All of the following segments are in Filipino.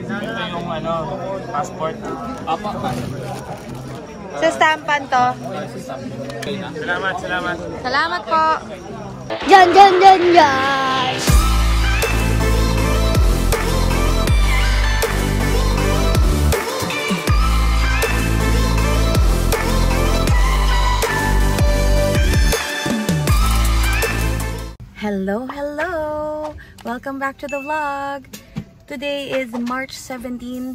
Ito yung passport. Apa. Sa stampan to. Salamat, salamat. Salamat po. Jan, jan, jan, jan. Hello, hello! Welcome back to the vlog. Today is March 17,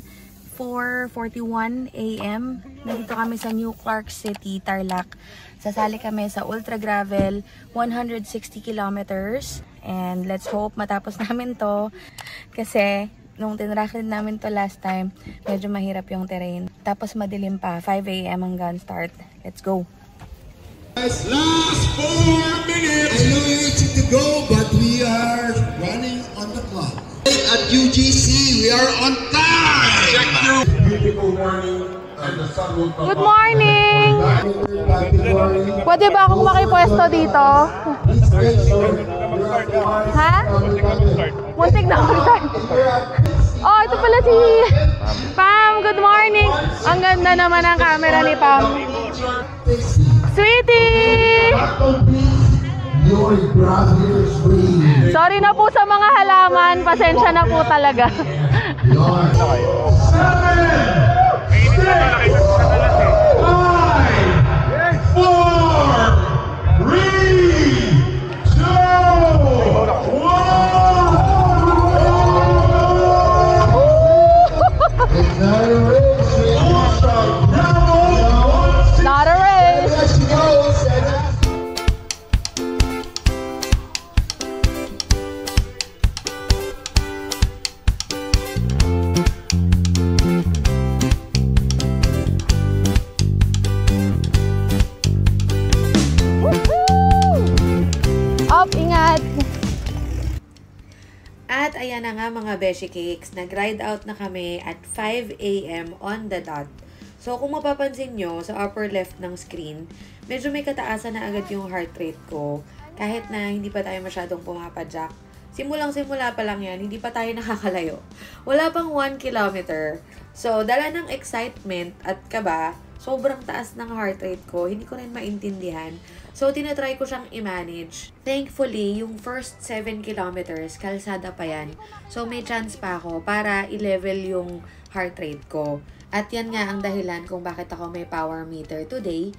4:41 AM. Nandito kami sa New Clark City, Tarlac. Sasali kami sa Ultra Gravel, 160 kilometers. And let's hope matapos namin to. Kasi nung tinrakin namin to last time, medyo mahirap yung terrain. Tapos madilim pa, 5 AM hanggang start. Let's go! Last 4 minutes. I know it's to go, but we are running on the clock. At UGC, we are on time. Check your beautiful morning, and the sun will come. Good morning! Pwede ba akong makipwesto dito? Ha? Muntik na start. Oh, ito pala si Pam. Good morning! Ang ganda naman ang camera ni Pam. Sweetie! Sorry na po sa mga halaman. Pasensya na po talaga. 7, 5, 4, 3, 2, 1. Not a race. Up, ingat! At ayan na nga mga Beshi Cakes, nag-ride out na kami at 5 AM on the dot. So kung mapapansin nyo sa upper left ng screen, medyo may kataasan na agad yung heart rate ko kahit na hindi pa tayo masyadong pumapadyak. Simulang-simula pa lang yan, hindi pa tayo nakakalayo. Wala pang 1 kilometer. So dala ng excitement at kaba, sobrang taas ng heart rate ko, hindi ko rin maintindihan. So, tinatry ko siyang i-manage. Thankfully, yung first 7 kilometers, kalsada pa yan. So, may chance pa ako para i-level yung heart rate ko. At yan nga ang dahilan kung bakit ako may power meter today.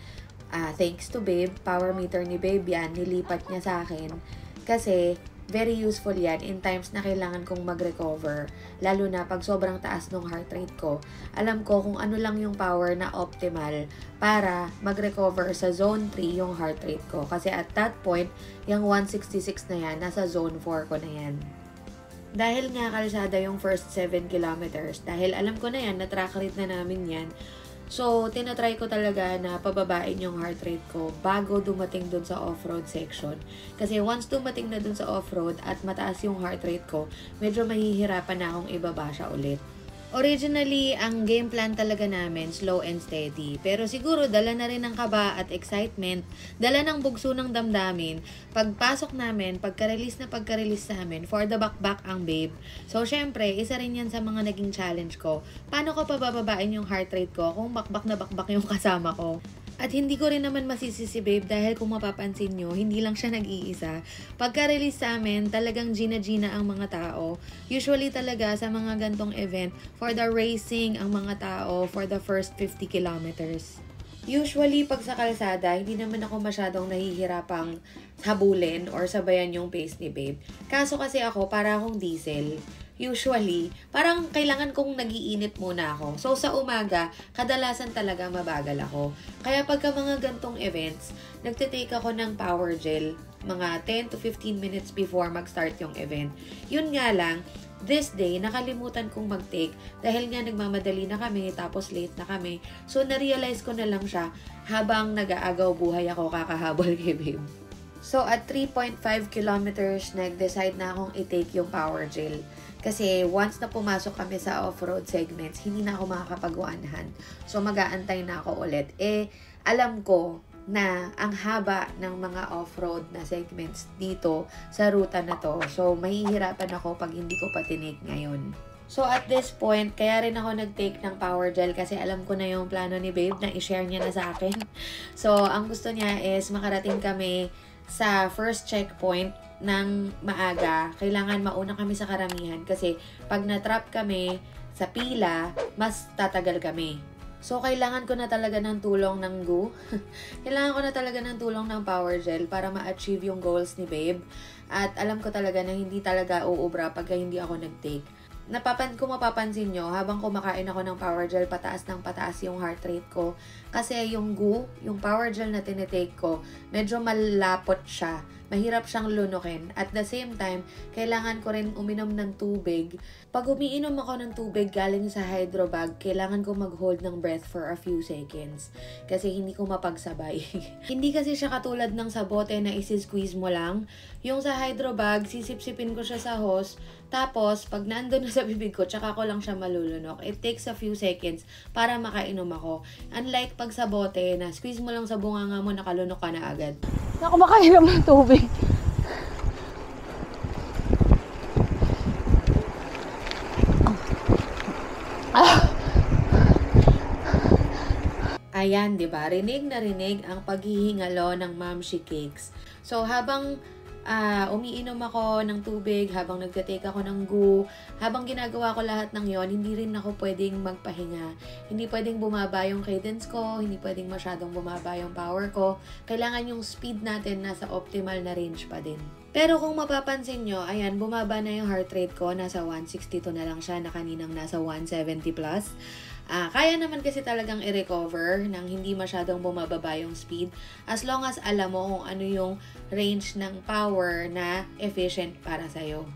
Thanks to Babe, power meter ni Babe yan, nilipat niya sa akin. Kasi, very useful yan in times na kailangan kong mag-recover. Lalo na pag sobrang taas ng heart rate ko. Alam ko kung ano lang yung power na optimal para mag-recover sa zone 3 yung heart rate ko. Kasi at that point, yung 166 na yan, nasa zone 4 ko na yan. Dahil nga kalsada yung first 7 kilometers, dahil alam ko na yan, na-track rate na namin yan, so, tinatry ko talaga na pababain yung heart rate ko bago dumating dun sa off-road section. Kasi once dumating na dun sa off-road at mataas yung heart rate ko, medyo mahihirapan na akong ibaba siya ulit. Originally, ang game plan talaga namin, slow and steady. Pero siguro, dala na rin ng kaba at excitement, dala ng bugso ng damdamin. Pagpasok namin, pagka-release namin, for the back ang Babe. So, syempre, isa rin yan sa mga naging challenge ko. Paano ko pabababain yung heart rate ko kung bakbak na bakbak yung kasama ko? At hindi ko rin naman masisi si Babe dahil kung mapapansin nyo, hindi lang siya nag-iisa. Pagka-release sa amin, talagang gina-gina ang mga tao. Usually talaga sa mga gantong event, for the racing ang mga tao for the first 50 kilometers. Usually, pag sa kalsada, hindi naman ako masyadong nahihirapang habulin or sabayan yung pace ni Babe. Kaso kasi ako, para akong diesel. Usually, parang kailangan kong nagiinit muna ako. So, sa umaga, kadalasan talaga mabagal ako. Kaya pagka mga gantong events, nagtitake ako ng power gel mga 10 to 15 minutes before mag-start yung event. Yun nga lang, this day, nakalimutan kong mag-take dahil nga nagmamadali na kami, tapos late na kami. So, na-realize ko na lang siya habang nag-aagaw buhay ako kakahabol kay Babe. So, at 3.5 kilometers, nag-decide na akong i-take yung power gel. Kasi once na pumasok kami sa off-road segments, hindi na ako makakapag-100. So, mag-aantay na ako ulit. Alam ko na ang haba ng mga off-road na segments dito sa ruta na to. So, mahihirapan ako pag hindi ko pa tinake ngayon. So, at this point, kaya rin ako nag-take ng power gel kasi alam ko na yung plano ni babe na i-share niya na sa akin. So, ang gusto niya is makarating kami sa first checkpoint ng maaga. Kailangan mauna kami sa karamihan kasi pag na-trap kami sa pila, mas tatagal kami. So, kailangan ko na talaga ng tulong ng GU. Kailangan ko na talaga ng tulong ng power gel para ma-achieve yung goals ni babe. At alam ko talaga na hindi talaga uubra pagka hindi ako nag-take. Kung mapapansin nyo, habang kumakain ako ng power gel, pataas ng pataas yung heart rate ko. Kasi yung GU, yung power gel na tinitake ko, medyo malapot siya. Mahirap siyang lunukin. At the same time, kailangan ko rin uminom ng tubig. Pag umiinom ako ng tubig galing sa hydro bag, kailangan ko mag-hold ng breath for a few seconds. Kasi hindi ko mapagsabay. Hindi kasi siya katulad ng sa bote na isi-squeeze mo lang. Yung sa hydro bag, sisip-sipin ko siya sa hose. Tapos, pag nandun na sa bibig ko, tsaka ko lang siya malulunok. It takes a few seconds para makainom ako. Unlike pag sa bote na squeeze mo lang sa bunganga mo, nakalunok ka na agad. Ako makainom ng tubig. Ayan, 'di ba? Rinig na rinig ang paghihingalo ng Mamshi Cakes. So, habang umiinom ako ng tubig, habang nagtatake ako ng GU, habang ginagawa ko lahat ng yon, hindi rin ako pwedeng magpahinga. Hindi pwedeng bumaba yung cadence ko, hindi pwedeng masyadong bumaba yung power ko. Kailangan yung speed natin nasa optimal na range pa din. Pero kung mapapansin nyo, ayan, bumaba na yung heart rate ko, nasa 162 na lang siya, na kaninang nasa 170 plus. Kaya naman kasi talagang i-recover nang hindi masyadong bumababa yung speed as long as alam mo kung ano yung range ng power na efficient para sa'yo.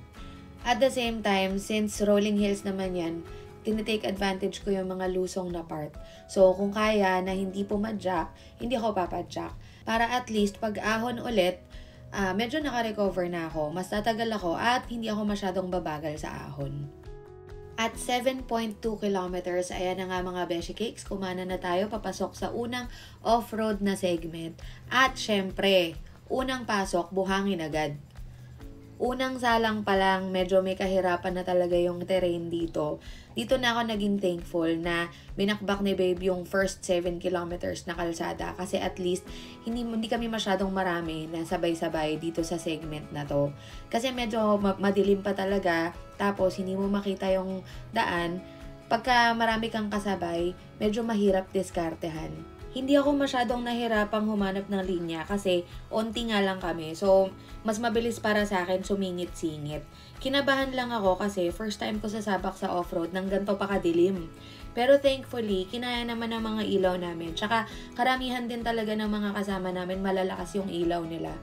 At the same time, since rolling hills naman yan, tinitake advantage ko yung mga lusong na part. So, kung kaya na hindi pumadyak, hindi ako papadyak. Para at least pag ahon ulit, medyo naka-recover na ako, mas tatagal ako at hindi ako masyadong babagal sa ahon. At 7.2 kilometers, ayan na nga mga Beshi Cakes, kumana na tayo papasok sa unang off-road na segment. At syempre, unang pasok, buhangin agad. Unang salang pa lang, medyo may kahirapan na talaga yung terrain dito. Dito na ako naging thankful na binakbak ni babe yung first 7 kilometers na kalsada. Kasi at least, hindi kami masyadong marami na sabay-sabay dito sa segment na to. Kasi medyo madilim pa talaga, tapos hindi mo makita yung daan. Pagka marami kang kasabay, medyo mahirap diskartehan. Hindi ako masyadong nahirapang humanap ng linya kasi onti nga lang kami. So, mas mabilis para sa akin sumingit-singit. Kinabahan lang ako kasi first time ko sasabak sa off-road ng ganito pa kadilim. Pero thankfully, kinaya naman ng mga ilaw namin. Tsaka karamihan din talaga ng mga kasama namin malalakas yung ilaw nila.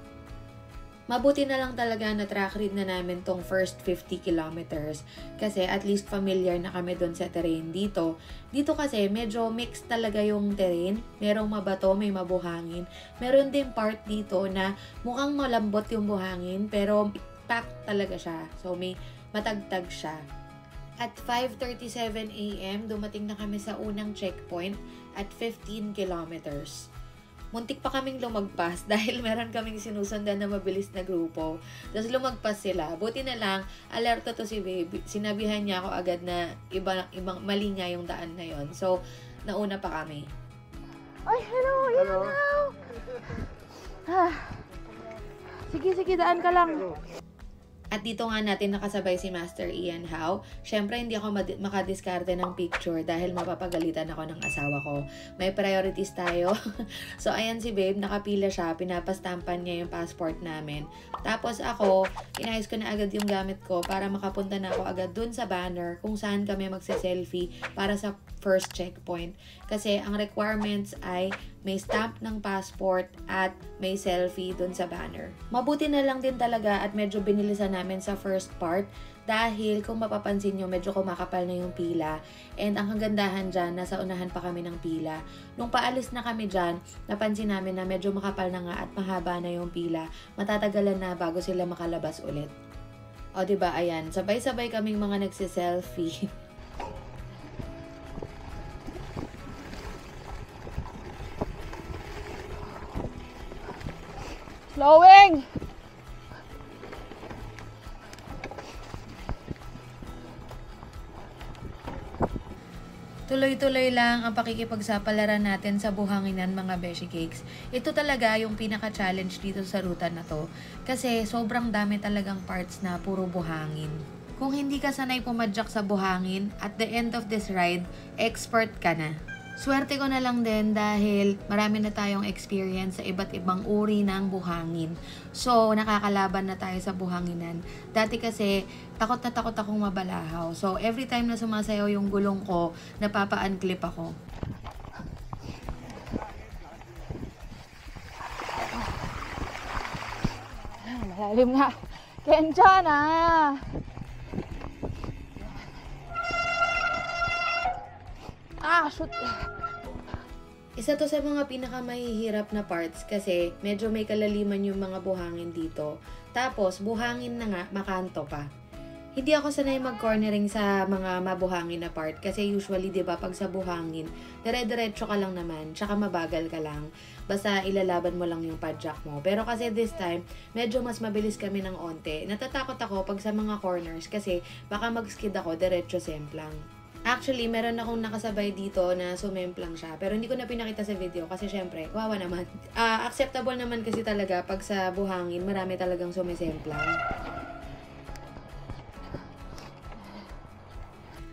Mabuti na lang talaga na track read na namin tong first 50 kilometers kasi at least familiar na kami doon sa terrain dito. Dito kasi medyo mixed talaga yung terrain. Merong mabato, may mabuhangin. Meron din part dito na mukhang malambot yung buhangin pero packed talaga siya. So may matagtag siya. At 5:37 AM, dumating na kami sa unang checkpoint at 15 kilometers. Muntik pa kaming lumagpas dahil meron kaming sinusundan na mabilis na grupo. Tapos lumagpas sila. Buti na lang, alerto to si baby. Sinabihan niya ako agad na ibang mali nga yung daan na yon. So, nauna pa kami. Ay, hello! Sige, daan ka lang. At dito nga natin nakasabay si Master Ian Howe. Syempre, hindi ako makadiskarte ng picture dahil mapapagalitan ako ng asawa ko. May priorities tayo. So, ayan si babe, nakapila siya. Pinapastampan niya yung passport namin. Tapos ako, inayos ko na agad yung gamit ko para makapunta na ako agad dun sa banner kung saan kami magse-selfie para sa first checkpoint. Kasi ang requirements ay may stamp ng passport at may selfie dun sa banner. Mabuti na lang din talaga at medyo binilisan namin sa first part dahil kung mapapansin nyo, medyo kumakapal na yung pila. And ang kagandahan dyan, nasa unahan pa kami ng pila. Nung paalis na kami dyan, napansin namin na medyo makapal na nga at mahaba na yung pila. Matatagalan na bago sila makalabas ulit. O diba, ayan, sabay-sabay kaming mga nagsiselfie. Slowing! Tuloy-tuloy lang ang pakikipagsapalaran natin sa buhanginan mga Beshi Cakes. Ito talaga yung pinaka-challenge dito sa ruta na to. Kasi sobrang dami talagang parts na puro buhangin. Kung hindi ka sanay pumadyak sa buhangin, at the end of this ride, expert ka na. Swerte ko na lang din dahil marami na tayong experience sa iba't ibang uri ng buhangin. So, nakakalaban na tayo sa buhanginan. Dati kasi, takot na takot akong mabalahaw. So, every time na sumasayaw yung gulong ko, napapa-unclip ako. Malalim nga. Kencha na! Shoot! Isa to sa mga pinakamahihirap na parts kasi medyo may kalaliman yung mga buhangin dito. Tapos, buhangin na nga, makanto pa. Hindi ako sanay mag-cornering sa mga mabuhangin na part kasi usually, di ba, pag sa buhangin, dire-diretso ka lang naman, tsaka mabagal ka lang. Basta ilalaban mo lang yung padjak mo. Pero kasi this time, medyo mas mabilis kami ng onte. Natatakot ako pag sa mga corners kasi baka mag-skid ako, diretso semplang. Actually, meron akong nakasabay dito na sumemplang siya. Pero hindi ko na pinakita sa video kasi syempre, wawa naman. Acceptable naman kasi talaga pag sa buhangin, marami talagang sumisemplang.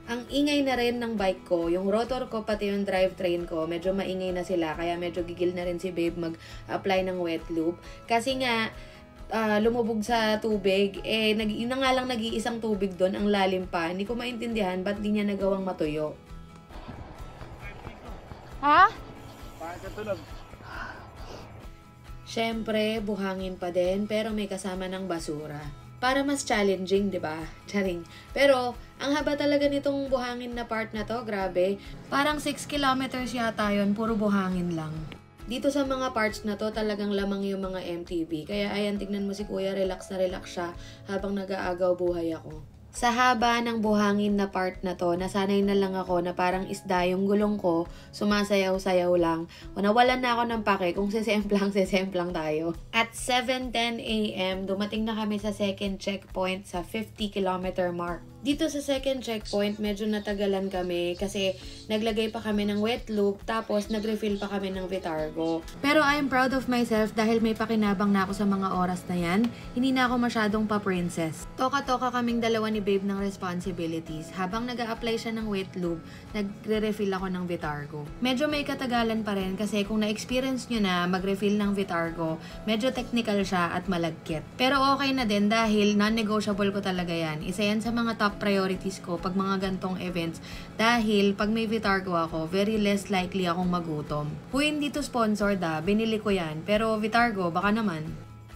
Ang ingay na rin ng bike ko, yung rotor ko pati yung drivetrain ko, medyo maingay na sila. Kaya medyo gigil na rin si babe mag-apply ng wet lube. Kasi nga, lumubog sa tubig, yun na nga lang nag-iisang tubig doon, ang lalim pa. Hindi ko maintindihan ba't di niya nagawang matuyo. Ha? Syempre, buhangin pa din, pero may kasama ng basura. Para mas challenging, di ba? Charing. Pero, ang haba talaga nitong buhangin na part na to, grabe. Parang 6 kilometers yata yun, puro buhangin lang. Dito sa mga parts na to, talagang lamang yung mga MTB. Kaya ayan, tignan mo si kuya, relax na relax siya habang nag-aagaw buhay ako. Sa haba ng buhangin na part na to, nasanay na lang ako na parang isda yung gulong ko, sumasayaw-sayaw lang. O nawalan na ako ng pake kung sesemplang tayo. At 7:10 AM, dumating na kami sa second checkpoint sa 50-kilometer mark. Dito sa second checkpoint, medyo natagalan kami kasi naglagay pa kami ng wet lube tapos nag-refill pa kami ng Vitargo. Pero I am proud of myself dahil may pakinabang na ako sa mga oras na yan. Hindi na ako masyadong pa-princess. Toka-toka kaming dalawa ni babe ng responsibilities. Habang nag-a-apply siya ng wet lube, nagre-refill ako ng Vitargo. Medyo may katagalan pa rin kasi kung na-experience nyo na mag-refill ng Vitargo, medyo technical siya at malagkit. Pero okay na din dahil non-negotiable ko talaga yan. Isa yan sa mga top priorities ko pag mga gantong events dahil pag may Vitargo ako, very less likely akong magutom. Kung hindi to sponsored binili ko yan. Pero Vitargo, baka naman.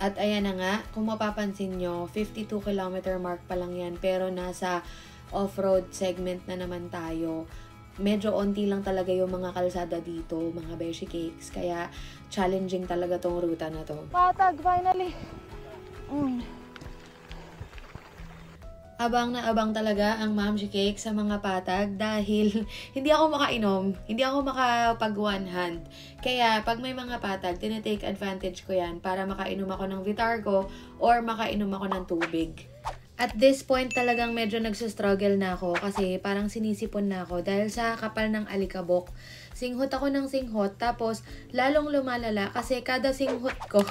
At ayan na nga, kung mapapansin nyo, 52-kilometer mark pa lang yan pero nasa off-road segment na naman tayo. Medyo onti lang talaga yung mga kalsada dito, mga Beshi Cakes. Kaya challenging talaga tong ruta na to. Patag, finally! Abang na abang talaga ang Mamshi Cake sa mga patag dahil hindi ako makainom, hindi ako makapag one hand. Kaya pag may mga patag, tinitake advantage ko yan para makainom ako ng Vitargo or makainom ako ng tubig. At this point talagang medyo nagsustruggle na ako kasi parang sinisipon na ako dahil sa kapal ng alikabok. Singhot ako ng singhot tapos lalong lumalala kasi kada singhot ko,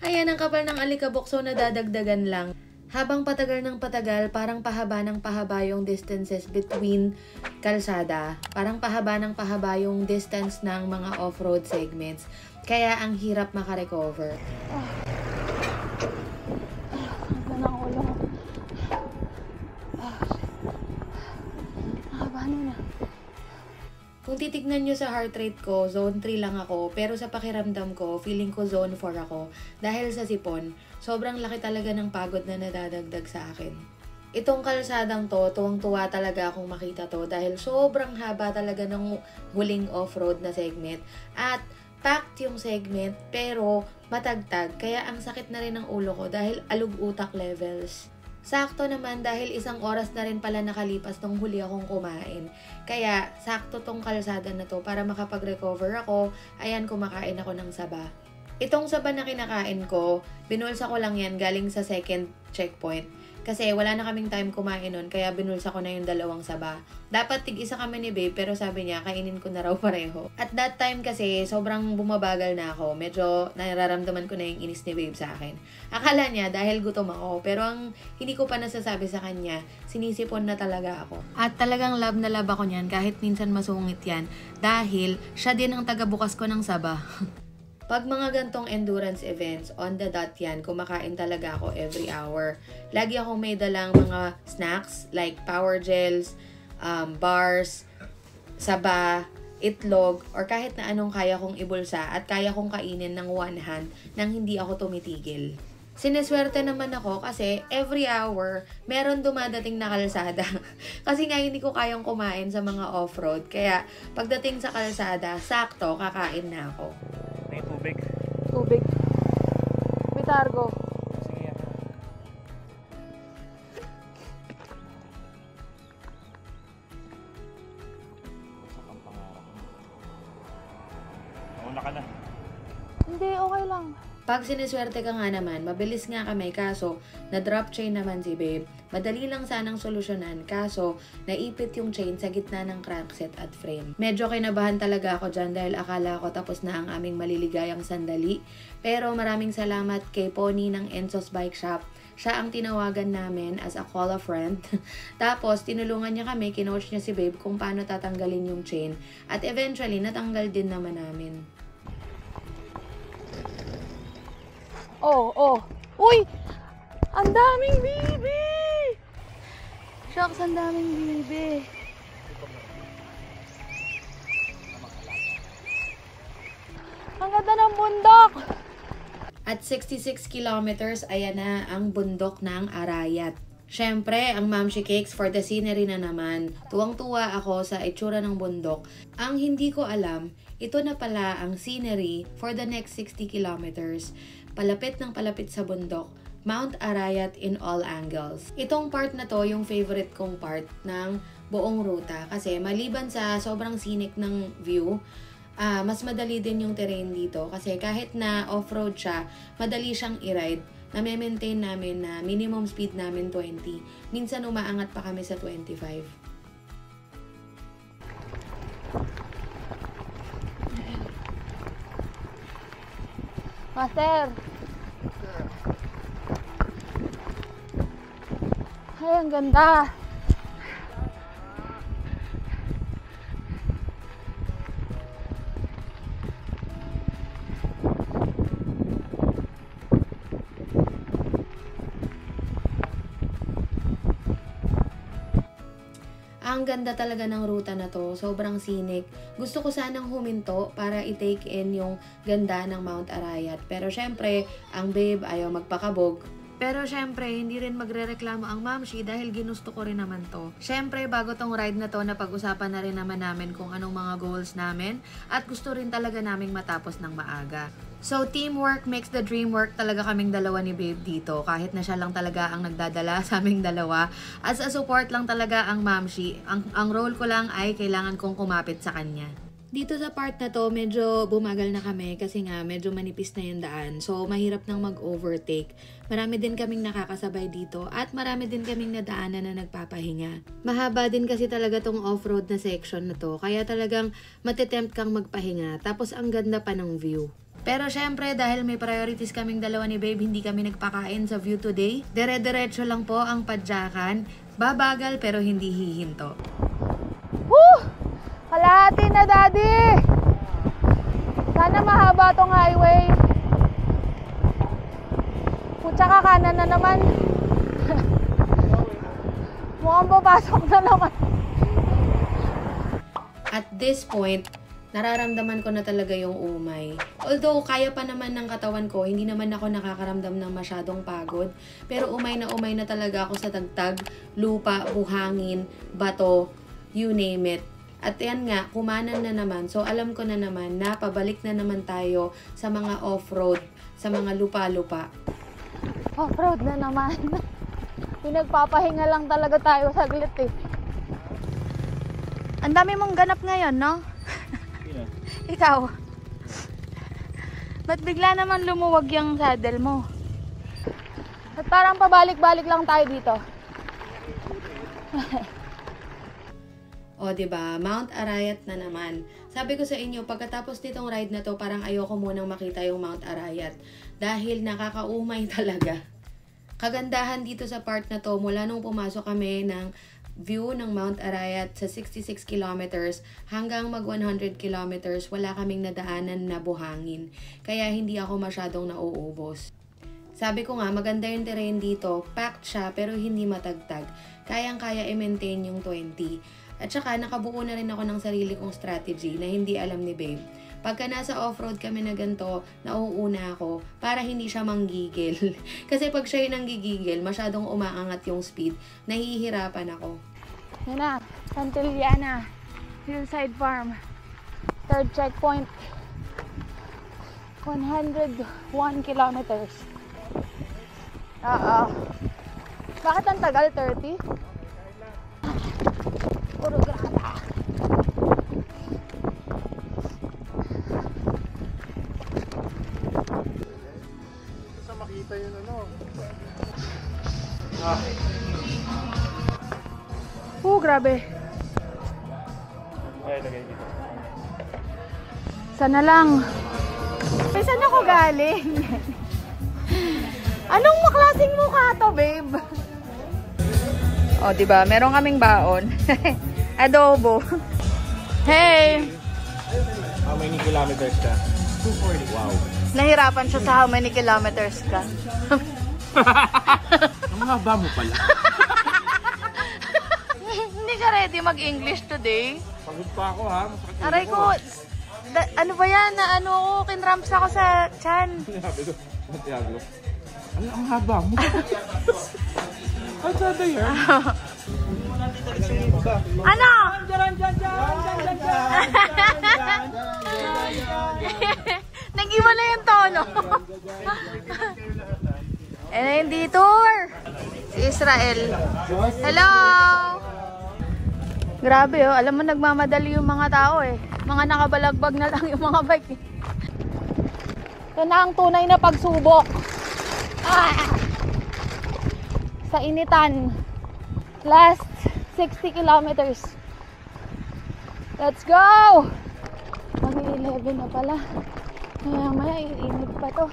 ayan ang kapal ng alikabok so nadadagdagan lang. Habang patagal ng patagal, parang pahaba ng pahaba yung distances between kalsada. Parang pahaba ng pahaba yung distance ng mga off-road segments. Kaya ang hirap makarecover. Ang ng ulo. Nakabano na. Kung titignan nyo sa heart rate ko, zone 3 lang ako. Pero sa pakiramdam ko, feeling ko zone 4 ako. Dahil sa sipon, sobrang laki talaga ng pagod na nadadagdag sa akin. Itong kalsadang to, tuwang-tuwa talaga akong makita to dahil sobrang haba talaga ng huling off-road na segment. At packed yung segment pero matagtag. Kaya ang sakit na rin ng ulo ko dahil alug-utak levels. Sakto naman dahil isang oras na rin pala nakalipas nung huli akong kumain. Kaya sakto tong kalsada na to para makapag-recover ako. Ayan, kumakain ako ng saba. Itong saba na kinakain ko, binulsa ko lang yan galing sa second checkpoint. Kasi wala na kaming time kumain nun, kaya binulsa ko na yung 2 saba. Dapat tig-isa kami ni babe, pero sabi niya, kainin ko na raw pareho. At that time kasi, sobrang bumabagal na ako. Medyo nararamdaman ko na yung inis ni babe sa akin. Akala niya, dahil gutom ako. Pero ang hindi ko pa nasasabi sa kanya, sinisipon na talaga ako. At talagang love na love ako niyan, kahit minsan masungit yan. Dahil, siya din ang tagabukas ko ng saba. Pag mga gantong endurance events, on the dot yan, kumakain talaga ako every hour. Lagi akong may dalang mga snacks, like power gels, bars, saba, itlog, or kahit na anong kaya kong ibulsa at kaya kong kainin ng one hand nang hindi ako tumitigil. Sineswerte naman ako kasi every hour, meron dumadating na kalsada. Kasi nga hindi ko kayang kumain sa mga off-road. Kaya pagdating sa kalsada, sakto, kakain na ako. May tubig. Tubig. Bitargo. Sige. Mauna ka na. Hindi, okay lang. Pag sineswerte ka nga naman, mabilis nga kami kaso na-drop chain naman si babe. Madali lang sanang solusyonan kaso naipit yung chain sa gitna ng crankset at frame. Medyo kinabahan talaga ako dyan dahil akala ko tapos na ang aming maliligayang sandali. Pero maraming salamat kay Pony ng Enzo's Bike Shop. Siya ang tinawagan namin as a call a friend. Tapos, tinulungan niya kami, kinoach niya si babe kung paano tatanggalin yung chain. At eventually, natanggal din naman namin. Oh, oh. Uy! Ang daming bibi! Shucks, ang daming bibi. Ang ganda ng bundok! At 66 kilometers, ayan na ang bundok ng Arayat. Syempre, ang Mamshi Cakes for the scenery na naman. Tuwang-tuwa ako sa itsura ng bundok. Ang hindi ko alam, ito na pala ang scenery for the next 60 kilometers. Palapit ng palapit sa bundok, Mount Arayat in all angles. Itong part na to, yung favorite kong part ng buong ruta. Kasi maliban sa sobrang scenic ng view, mas madali din yung terrain dito. Kasi kahit na off-road siya, madali siyang i-ride. Na-maintain namin na minimum speed namin 20. Minsan umaangat pa kami sa 25. Master! Ay, ang ganda! Ang ganda talaga ng ruta na to, sobrang scenic. Gusto ko sanang huminto para i-take in yung ganda ng Mount Arayat. Pero syempre, ang babe ayaw magpakabog. Pero syempre, hindi rin magrereklamo ang Mamshi dahil ginusto ko rin naman to. Syempre, bago tong ride na to, napag-usapan na rin naman namin kung anong mga goals namin at gusto rin talaga naming matapos ng maaga. So, teamwork makes the dream work talaga kaming dalawa ni babe dito. Kahit na siya lang talaga ang nagdadala sa aming dalawa. As a support lang talaga ang Mamshi. Ang role ko lang ay kailangan kong kumapit sa kanya. Dito sa part na to, medyo bumagal na kami kasi nga medyo manipis na yung daan. So, mahirap nang mag-overtake. Marami din kaming nakakasabay dito at marami din kaming nadaanan na nagpapahinga. Mahaba din kasi talaga tong off-road na section na to. Kaya talagang matetempt kang magpahinga. Tapos ang ganda pa ng view. Pero syempre, dahil may priorities kaming dalawa ni babe, hindi kami nagpakain sa view today. Dire-diretso lang po ang padyakan. Babagal pero hindi hihinto. Woo! Kalahati na, Daddy! Sana mahaba tong highway. Putsa ka, kanan na naman. Mukhang papasok na naman. At this point, nararamdaman ko na talaga yung umay. Although, kaya pa naman ng katawan ko, hindi naman ako nakakaramdam ng masyadong pagod. Pero umay na talaga ako sa tagtag, lupa, buhangin, bato, you name it. At yan nga, kumanan na naman. So, alam ko na naman na pabalik na naman tayo sa mga off-road, sa mga lupa-lupa. Off-road na naman. Pinagpapahinga lang talaga tayo saglit eh. Ang dami mong ganap ngayon, no? Ikaw. Ba't bigla naman lumuwag yung saddle mo? At parang pabalik-balik lang tayo dito. O, diba? Mount Arayat na naman. Sabi ko sa inyo, pagkatapos nitong ride na to, parang ayoko munang makita yung Mount Arayat. Dahil nakakaumay talaga. Kagandahan dito sa part na to, mula nung pumasok kami ng view ng Mount Arayat sa 66 kilometers hanggang mag 100 kilometers, wala kaming nadaanan na buhangin. Kaya hindi ako masyadong nauubos. Sabi ko nga, maganda yung terrain dito. Packed siya, pero hindi matagtag. Kayang-kaya i-maintain yung 20. At saka, nakabuo na rin ako ng sarili kong strategy na hindi alam ni Babe. Pagka nasa off-road kami na ganito, nauuna ako para hindi siya manggigil. Kasi pag siya yung nanggigigil, masyadong umaangat yung speed, nahihirapan ako. Yan na, Santillana, Hillside Farm, third checkpoint, 101 kilometers. Bakit ang tagal? 30? Puro graba. Sa makita yun ano. Grabe. Ay, lagay dito. Sana lang. Saan ako galing? Anong maklaseng mukha to, babe? O, diba? Meron kaming baon. Adobo. Hey! How many kilometers ka? 240. Wow. Nahirapan siya sa how many kilometers ka. Ang haba mo pala. Hindi ka ready mag-English today? Pagod pa ako ha. Masakit Aray ko, ano ba yan? Kinramps ako sa chan. Sabi ko, Santiago. Ang haba mo. Ang sada yan. Ano? Nag-iwan na yung tono. And then detour. Si Israel. Hello! Grabe oh, alam mo nagmamadali yung mga tao eh. Mga nakabalagbag na lang yung mga bike eh. Ito na ang tunay na pagsubok. Sa initan. Last 60 kilometers. Let's go! Mag-11 na pala. Maya iinit pa to.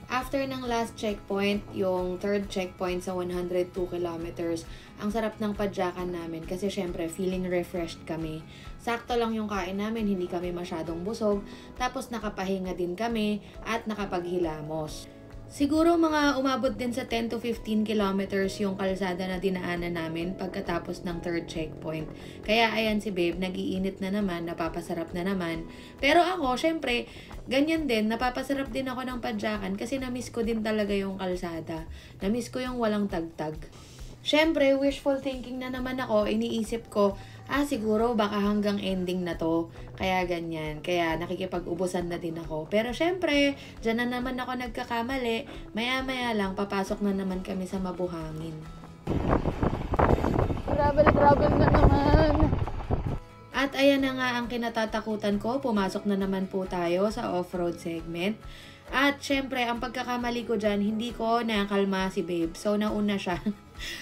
After ng last checkpoint, yung third checkpoint sa 102 kilometers, ang sarap ng padyakan namin kasi syempre feeling refreshed kami. Sakto lang yung kain namin, hindi kami masyadong busog, tapos nakapahinga din kami at nakapaghilamos. Siguro mga umabot din sa 10 to 15 kilometers yung kalsada na dinaanan namin pagkatapos ng third checkpoint. Kaya ayan si Babe, nagiinit na naman, napapasarap na naman. Pero ako, syempre, ganyan din, napapasarap din ako ng padyakan kasi namiss ko din talaga yung kalsada. Namiss ko yung walang tagtag. Syempre, wishful thinking na naman ako, iniisip ko, siguro baka hanggang ending na to. Kaya ganyan. Kaya nakikipag-ubusan na din ako. Pero syempre, dyan na naman ako nagkakamali. Maya-maya lang, papasok na naman kami sa mabuhangin. Travel na naman. At ayan na nga ang kinatatakutan ko. Pumasok na naman po tayo sa off-road segment. At syempre, ang pagkakamali ko dyan, hindi ko nakalma si Babe. So, nauna siya.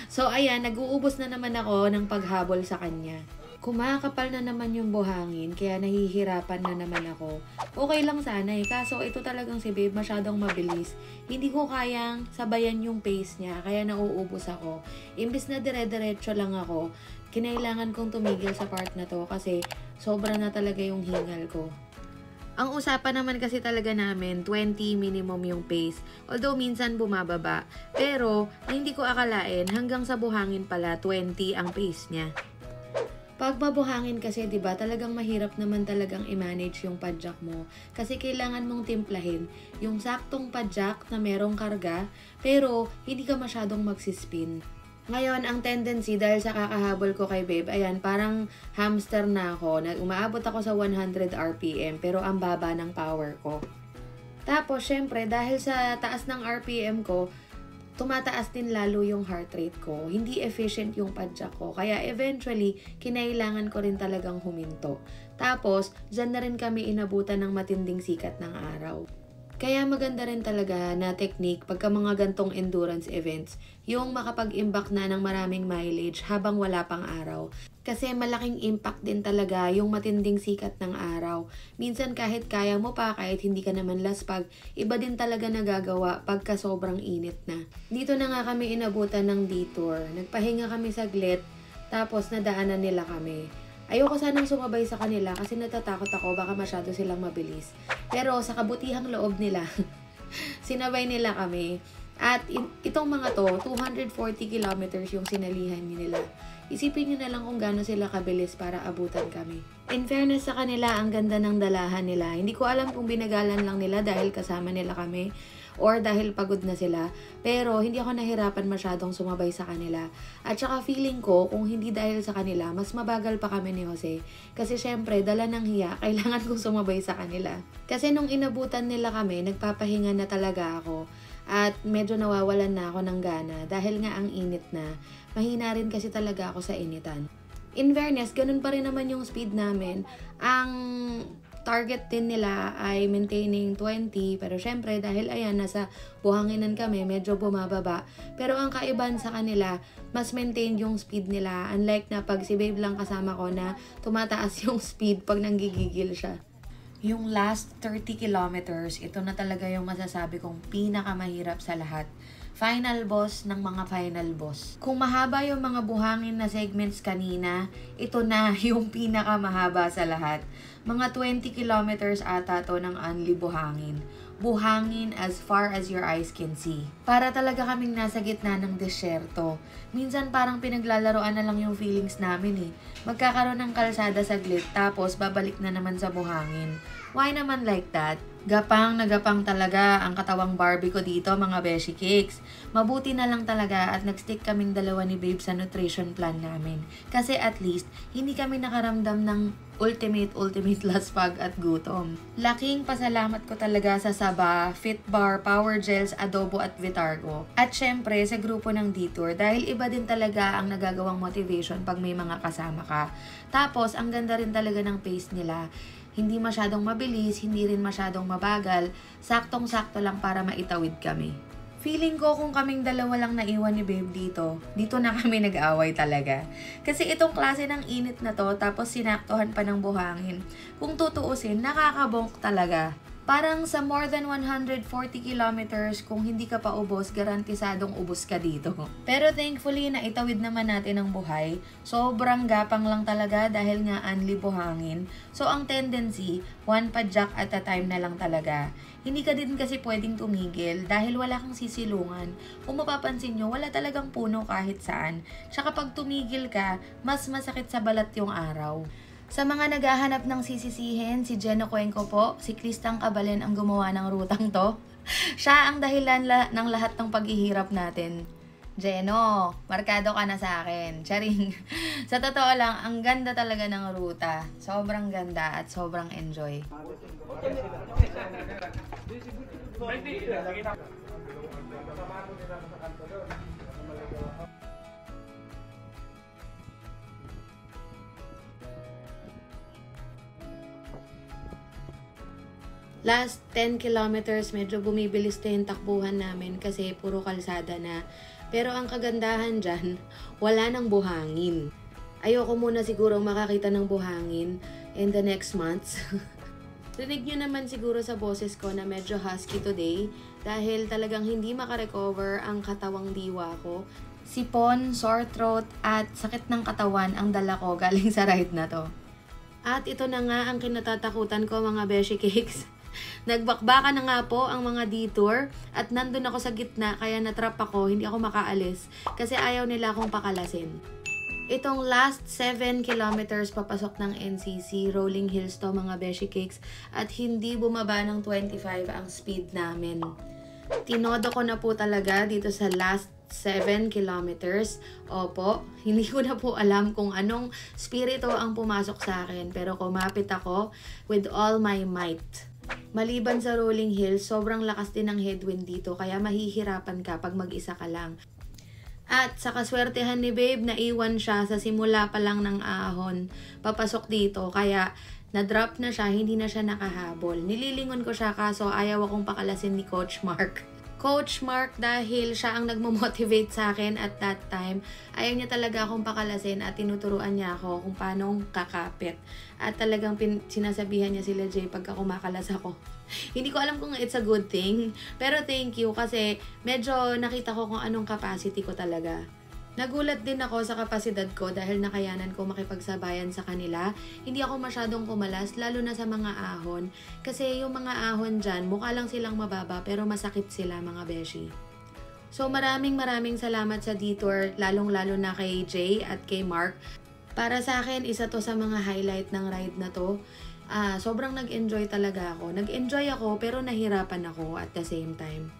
So, ayan, nag-uubos na naman ako ng paghabol sa kanya. Kumakapal na naman yung buhangin, kaya nahihirapan na naman ako. Okay lang sana eh, kaso ito talagang si Babe masyadong mabilis. Hindi ko kayang sabayan yung pace niya, kaya nauubos ako. Imbis na dire-diretso lang ako, kinailangan kong tumigil sa part na to kasi sobra na talaga yung hingal ko. Ang usapan naman kasi talaga namin, 20 minimum yung pace. Although minsan bumababa. Pero, hindi ko akalain, hanggang sa buhangin pala, 20 ang pace niya. Pag mabuhangin kasi, diba, talagang mahirap naman talagang i-manage yung padjak mo. Kasi kailangan mong timplahin yung saktong padjak na merong karga, pero hindi ka masyadong magsispin. Ngayon, ang tendency dahil sa kakahabol ko kay Babe, ayan, parang hamster na ako. Umaabot ako sa 100 RPM, pero ang baba ng power ko. Tapos, syempre, dahil sa taas ng RPM ko, tumataas din lalo yung heart rate ko. Hindi efficient yung padyak ko. Kaya eventually, kinailangan ko rin talagang huminto. Tapos, dyan na rin kami inabutan ng matinding sikat ng araw. Kaya maganda rin talaga na technique pagka mga gantong endurance events, yung makapag-imbak na ng maraming mileage habang wala pang araw. Kasi malaking impact din talaga yung matinding sikat ng araw. Minsan kahit kaya mo pa, kahit hindi ka naman laspag, iba din talaga nagagawa pagka sobrang init na. Dito na nga kami inabutan ng detour. Nagpahinga kami saglit, tapos nadaanan nila kami. Ayoko sanang sumabay sa kanila kasi natatakot ako baka masyado silang mabilis. Pero sa kabutihang loob nila, sinabay nila kami. At itong mga to, 240 kilometers yung sinalihan nila. Isipin nyo na lang kung gaano sila kabilis para abutan kami. In fairness sa kanila, ang ganda ng dalahan nila. Hindi ko alam kung binagalan lang nila dahil kasama nila kami or dahil pagod na sila. Pero hindi ako nahirapan masyadong sumabay sa kanila. At saka feeling ko, kung hindi dahil sa kanila, mas mabagal pa kami ni Jose. Kasi syempre, dala ng hiya, kailangan kong sumabay sa kanila. Kasi nung inabutan nila kami, nagpapahinga na talaga ako. At medyo nawawalan na ako ng gana dahil nga ang init na. Mahina rin kasi talaga ako sa initan. In fairness, ganun pa rin naman yung speed namin. Ang target din nila ay maintaining 20. Pero syempre, dahil ayan, nasa buhanginan kami, medyo bumababa. Pero ang kaibahan sa kanila, mas maintain yung speed nila. Unlike na pag si babe lang kasama ko na tumataas yung speed pag nanggigigil siya. Yung last 30 kilometers, ito na talaga yung masasabi kong pinakamahirap sa lahat. Final boss ng mga final boss. Kung mahaba yung mga buhangin na segments kanina, ito na yung pinakamahaba sa lahat. Mga 20 kilometers ata to ng only buhangin. Buhangin as far as your eyes can see. Para talaga kaming nasa gitna ng desyerto. Minsan parang pinaglalaroan na lang yung feelings namin eh. Magkakaroon ng kalsada saglit tapos babalik na naman sa buhangin. Why naman like that? Gapang na gapang talaga ang katawang Barbie ko dito mga beshi cakes. Mabuti na lang talaga at nagstick kaming dalawa ni babe sa nutrition plan namin. Kasi at least, hindi kami nakaramdam ng ultimate laspag at gutom. Laking pasalamat ko talaga sa Saba, Fitbar, Power Gels, Adobo at Vitargo. At syempre sa grupo ng Detour dahil iba din talaga ang nagagawang motivation pag may mga kasama ka. Tapos ang ganda rin talaga ng pace nila. Hindi masyadong mabilis, hindi rin masyadong mabagal, saktong-sakto lang para maitawid kami. Feeling ko kung kaming dalawa lang naiwan ni babe dito na kami nag-away talaga. Kasi itong klase ng init na to, tapos sinaktuhan pa ng buhangin, kung tutuusin, nakakabonk talaga. Parang sa more than 140 kilometers, kung hindi ka pa ubos, garantisadong ubos ka dito. Pero thankfully, naitawid naman natin ang buhay. Sobrang gapang lang talaga dahil nga only buhangin. So ang tendency, one padyak at a time na lang talaga. Hindi ka din kasi pwedeng tumigil dahil wala kang sisilungan. Kung mapapansin nyo, wala talagang puno kahit saan. Tsaka pag tumigil ka, mas masakit sa balat yung araw. Sa mga naghahanap ng sisisihin, si Jeno Cuenco po, si Cristang Cabalen ang gumawa ng rutang to. Siya ang dahilan ng lahat ng paghihirap natin. Jeno, markado ka na sa akin. Charing. Sa totoo lang, ang ganda talaga ng ruta. Sobrang ganda at sobrang enjoy. Last 10 kilometers, medyo bumibilis na yung takbuhan namin kasi puro kalsada na. Pero ang kagandahan dyan, wala nang buhangin. Ayoko muna siguro makakita ng buhangin in the next months. Rinig nyo naman siguro sa boses ko na medyo husky today dahil talagang hindi makarecover ang katawang diwa ko. Sipon, sore throat at sakit ng katawan ang dala ko galing sa ride na to. At ito na nga ang kinatatakutan ko mga beshi cakes. Nagbakbaka na nga po ang mga detour at nandun ako sa gitna kaya natrap ako, hindi ako makaalis kasi ayaw nila akong pakalasin. Itong last 7 kilometers papasok ng NCC, rolling hills to mga beshi cakes at hindi bumaba ng 25 ang speed namin. Tinodo ko na po talaga dito sa last 7 kilometers. Opo, hindi ko na po alam kung anong spirito ang pumasok sa akin pero kumapit ako with all my might. Maliban sa rolling hills, sobrang lakas din ng headwind dito kaya mahihirapan ka pag mag-isa ka lang. At sa kaswertehan ni babe, naiwan siya sa simula pa lang ng ahon papasok dito kaya na-drop na siya, hindi na siya nakahabol. Nililingon ko siya kaso ayaw akong pakalasin ni Coach Mark. Coach Mark dahil siya ang nagmo-motivate sa akin at that time. Ayaw niya talaga akong pakalasin at tinuturuan niya ako kung paano kakapit. At talagang sinasabihan niya sila Jay pagka kumakalas ako. Hindi ko alam kung it's a good thing. Pero thank you kasi medyo nakita ko kung anong capacity ko talaga. Nagulat din ako sa kapasidad ko dahil nakayanan ko makipagsabayan sa kanila. Hindi ako masyadong kumalas, lalo na sa mga ahon. Kasi yung mga ahon dyan, mukha lang silang mababa pero masakit sila mga beshi. So maraming salamat sa detour, lalong-lalo na kay Jay at kay Mark. Para sa akin, isa to sa mga highlight ng ride na to. Sobrang nag-enjoy talaga ako. Nag-enjoy ako pero nahirapan ako at the same time.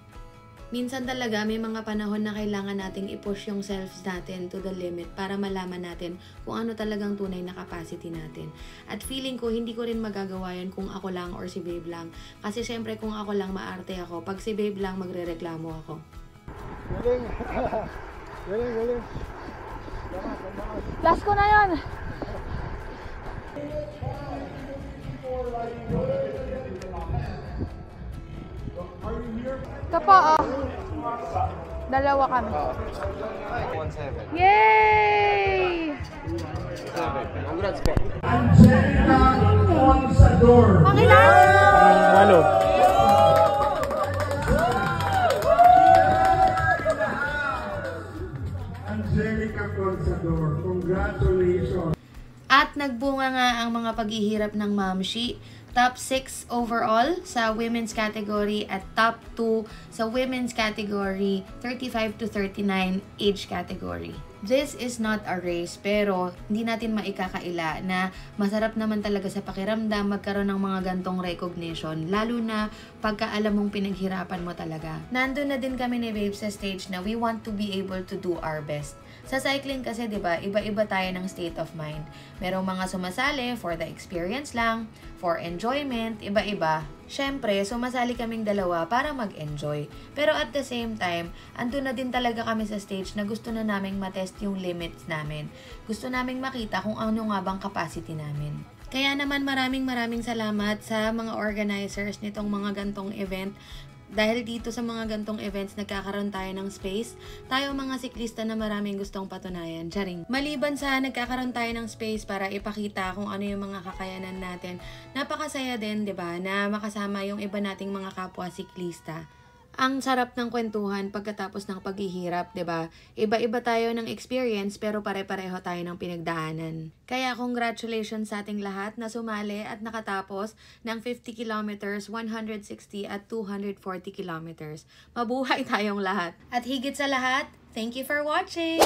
Minsan talaga may mga panahon na kailangan nating i-push yung selves natin to the limit para malaman natin kung ano talagang tunay na capacity natin. At feeling ko, hindi ko rin magagawa yan kung ako lang or si babe lang. Kasi syempre kung ako lang maarte ako, pag si babe lang magre-reklamo ako. Galing. Last ko na yun. Ito po, oh. Dalawa kami. 1-7. Yay! Congrats po. Angelica Consador. Pakilala mo! Halo. Angelica Consador, congratulations. At nagbunga nga ang mga paghihirap ng Mamshi. Top 6 overall sa women's category at top 2 sa women's category 35 to 39 age category. This is not a race pero hindi natin maikakaila na masarap naman talaga sa pakiramdam magkaroon ng mga gantong recognition lalo na pagka alam mong pinaghirapan mo talaga. Nandun na din kami ni Babe sa stage na we want to be able to do our best. Sa cycling kasi, 'di ba, iba-iba tayo ng state of mind. Merong mga sumasali for the experience lang, for enjoyment, iba-iba. Syempre, sumasali kaming dalawa para mag-enjoy. Pero at the same time, andun na din talaga kami sa stage na gusto na naming matest yung limits namin. Gusto naming makita kung ano nga bang capacity namin. Kaya naman maraming salamat sa mga organizers nitong mga gantong event. Dahil dito sa mga gantong events, nagkakaroon tayo ng space. Tayo mga siklista na maraming gustong patunayan. Charing. Maliban sa nagkakaroon tayo ng space para ipakita kung ano yung mga kakayanan natin, napakasaya din, 'di ba, na makasama yung iba nating mga kapwa siklista. Ang sarap ng kwentuhan pagkatapos ng paghihirap, 'di ba? Iba-iba tayo ng experience pero pare-pareho tayo ng pinagdaanan. Kaya congratulations sa ating lahat na sumali at nakatapos ng 50 kilometers, 160 at 240 kilometers. Mabuhay tayong lahat. At higit sa lahat, thank you for watching!